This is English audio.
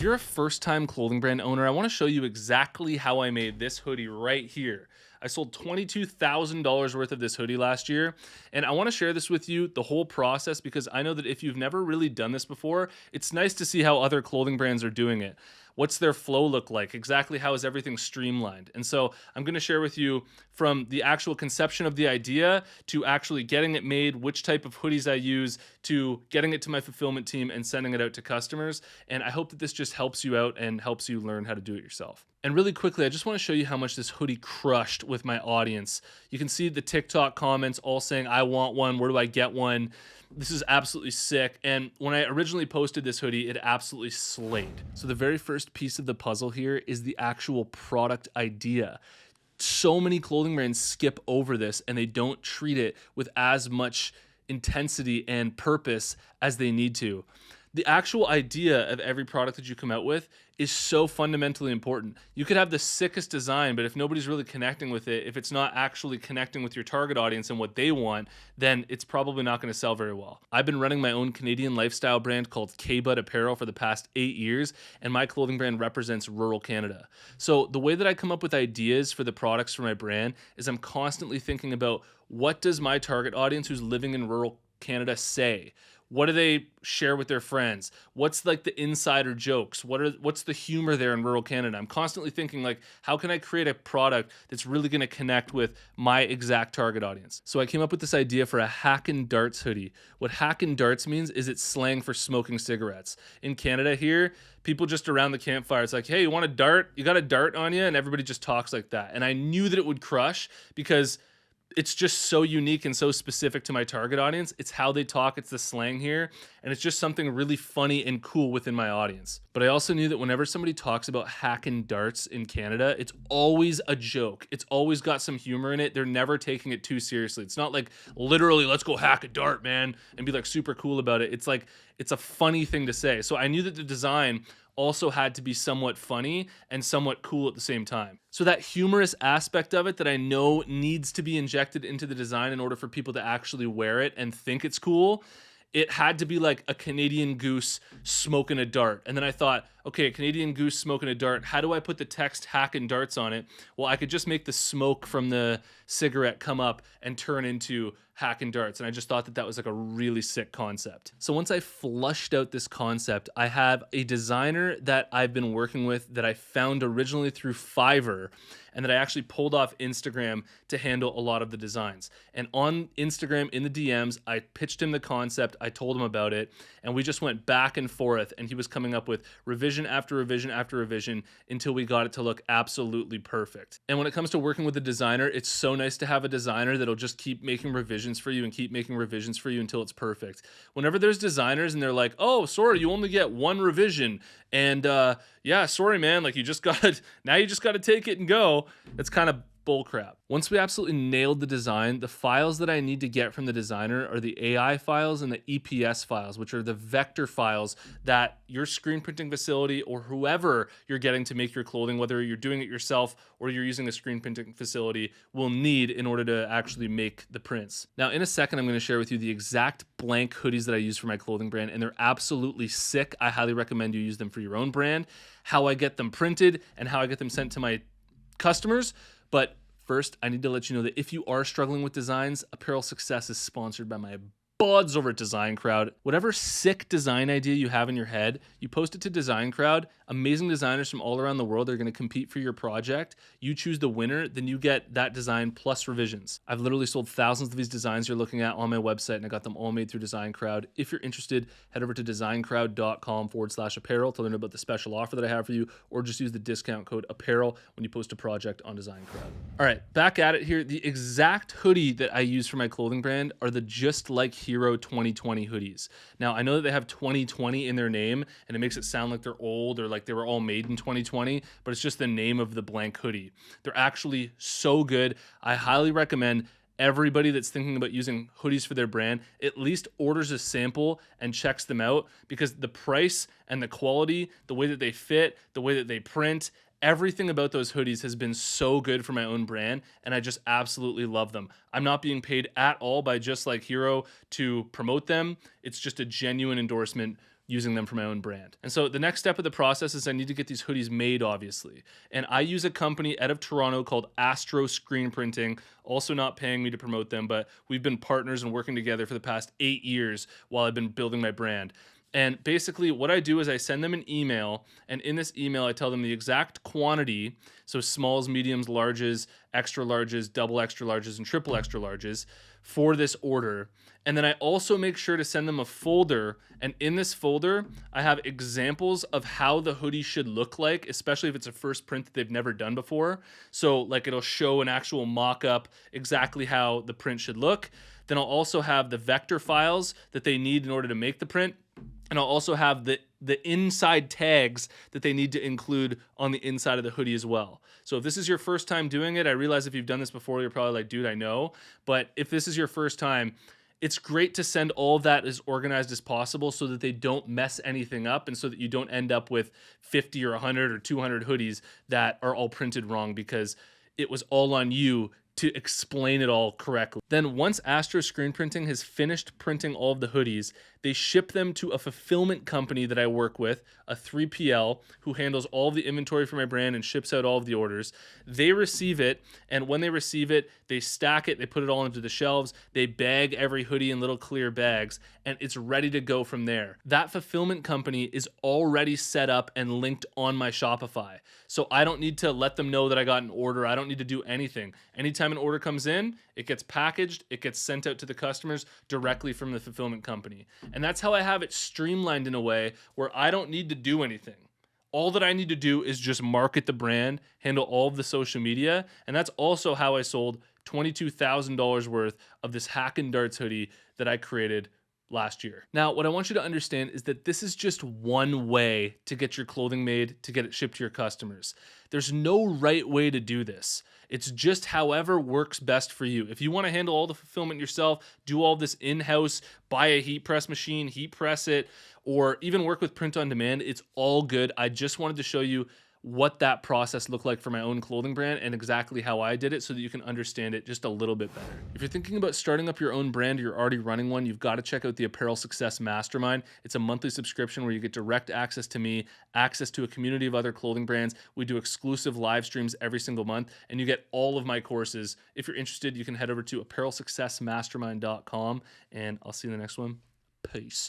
If you're a first-time clothing brand owner, I want to show you exactly how I made this hoodie right here. I sold $22,000 worth of this hoodie last year, and I want to share this with you, the whole process, because I know that if you've never really done this before, it's nice to see how other clothing brands are doing it. What's their flow look like? Exactly how is everything streamlined? And so I'm going to share with you from the actual conception of the idea to actually getting it made, which type of hoodies I use, to getting it to my fulfillment team and sending it out to customers. And I hope that this just helps you out and helps you learn how to do it yourself. And really quickly, I just want to show you how much this hoodie crushed with my audience. You can see the TikTok comments all saying, I want one, where do I get one? This is absolutely sick. And when I originally posted this hoodie, it absolutely slayed. So the very first piece of the puzzle here is the actual product idea. So many clothing brands skip over this and they don't treat it with as much intensity and purpose as they need to. The actual idea of every product that you come out with is so fundamentally important. You could have the sickest design, but if nobody's really connecting with it, if it's not actually connecting with your target audience and what they want, then it's probably not going to sell very well. I've been running my own Canadian lifestyle brand called K-Bud Apparel for the past 8 years, and my clothing brand represents rural Canada. So the way that I come up with ideas for the products for my brand is I'm constantly thinking about, what does my target audience who's living in rural Canada say? What do they share with their friends? What's like the insider jokes? What's the humor there in rural Canada? I'm constantly thinking, like, how can I create a product that's really going to connect with my exact target audience? So I came up with this idea for a Hack and Darts hoodie. What Hack and Darts means is it's slang for smoking cigarettes. In Canada here, people just around the campfire, it's like, hey, you want a dart? You got a dart on you? And everybody just talks like that. And I knew that it would crush because it's just so unique and so specific to my target audience. It's how they talk, it's the slang here, and it's just something really funny and cool within my audience. But I also knew that whenever somebody talks about hacking darts in Canada, it's always a joke. It's always got some humor in it. They're never taking it too seriously. It's not like literally, let's go hack a dart, man, and be like super cool about it. It's like, it's a funny thing to say. So I knew that the design also had to be somewhat funny and somewhat cool at the same time. So that humorous aspect of it that I know needs to be injected into the design in order for people to actually wear it and think it's cool, it had to be like a Canadian goose smoking a dart. And then I thought, okay, a Canadian goose smoking a dart, how do I put the text hack and darts on it? Well, I could just make the smoke from the cigarette come up and turn into hack and darts. And I just thought that that was like a really sick concept. So once I flushed out this concept, I have a designer that I've been working with that I found originally through Fiverr and that I actually pulled off Instagram to handle a lot of the designs. And on Instagram in the DMs, I pitched him the concept, I told him about it, and we just went back and forth, and he was coming up with revision after revision after revision until we got it to look absolutely perfect. And when it comes to working with a designer, it's so nice to have a designer that'll just keep making revisions for you and keep making revisions for you until it's perfect. Whenever there's designers and they're like, oh, sorry, you only get one revision, and yeah, sorry, man, like you just got now you just got to take it and go. It's kind of bullcrap. Once we absolutely nailed the design, the files that I need to get from the designer are the AI files and the EPS files, which are the vector files that your screen printing facility or whoever you're getting to make your clothing, whether you're doing it yourself or you're using a screen printing facility, will need in order to actually make the prints. Now, in a second, I'm going to share with you the exact blank hoodies that I use for my clothing brand, and they're absolutely sick. I highly recommend you use them for your own brand, how I get them printed, and how I get them sent to my customers. But first, I need to let you know that if you are struggling with designs, Apparel Success is sponsored by my buds over at Design Crowd. Whatever sick design idea you have in your head, you post it to Design Crowd. Amazing designers from all around the world are going to compete for your project. You choose the winner, then you get that design plus revisions. I've literally sold thousands of these designs you're looking at on my website, and I got them all made through Design Crowd. If you're interested, head over to designcrowd.com/apparel to learn about the special offer that I have for you, or just use the discount code apparel when you post a project on Design Crowd. All right, back at it here. The exact hoodie that I use for my clothing brand are the Just Like Hero 2020 hoodies. Now, I know that they have 2020 in their name, and it makes it sound like they're old or like they were all made in 2020, but it's just the name of the blank hoodie. They're actually so good. I highly recommend everybody that's thinking about using hoodies for their brand at least orders a sample and checks them out, because the price and the quality, the way that they fit, the way that they print, everything about those hoodies has been so good for my own brand, and I just absolutely love them. I'm not being paid at all by Just Like Hero to promote them. It's just a genuine endorsement using them for my own brand. And so the next step of the process is I need to get these hoodies made, obviously. And I use a company out of Toronto called Astro Screen Printing, also not paying me to promote them, but we've been partners and working together for the past 8 years while I've been building my brand. And basically, what I do is I send them an email, and in this email, I tell them the exact quantity, so smalls, mediums, larges, extra larges, double extra larges, and triple extra larges for this order. And then I also make sure to send them a folder, and in this folder, I have examples of how the hoodie should look like, especially if it's a first print that they've never done before. So like it'll show an actual mock-up exactly how the print should look. Then I'll also have the vector files that they need in order to make the print. And I'll also have the inside tags that they need to include on the inside of the hoodie as well. So if this is your first time doing it, I realize if you've done this before, you're probably like, dude, I know. But if this is your first time, it's great to send all of that as organized as possible so that they don't mess anything up and so that you don't end up with 50 or 100 or 200 hoodies that are all printed wrong because it was all on you to explain it all correctly. Then once Astro Screen Printing has finished printing all of the hoodies, they ship them to a fulfillment company that I work with, a 3PL, who handles all of the inventory for my brand and ships out all of the orders. They receive it, and when they receive it, they stack it, they put it all into the shelves, they bag every hoodie in little clear bags, and it's ready to go from there. That fulfillment company is already set up and linked on my Shopify. So I don't need to let them know that I got an order. I don't need to do anything. Anytime an order comes in, it gets packaged, it gets sent out to the customers directly from the fulfillment company. And that's how I have it streamlined in a way where I don't need to do anything. All that I need to do is just market the brand, handle all of the social media, and that's also how I sold $22,000 worth of this Hack and Darts hoodie that I created last year. Now, what I want you to understand is that this is just one way to get your clothing made, to get it shipped to your customers. There's no right way to do this. It's just however works best for you. If you want to handle all the fulfillment yourself, do all this in-house, buy a heat press machine, heat press it, or even work with print on demand, it's all good. I just wanted to show you what that process looked like for my own clothing brand and exactly how I did it so that you can understand it just a little bit better. If you're thinking about starting up your own brand or you're already running one, you've got to check out the Apparel Success Mastermind. It's a monthly subscription where you get direct access to me, access to a community of other clothing brands. We do exclusive live streams every single month, and you get all of my courses. If you're interested, you can head over to apparelsuccessmastermind.com, and I'll see you in the next one. Peace.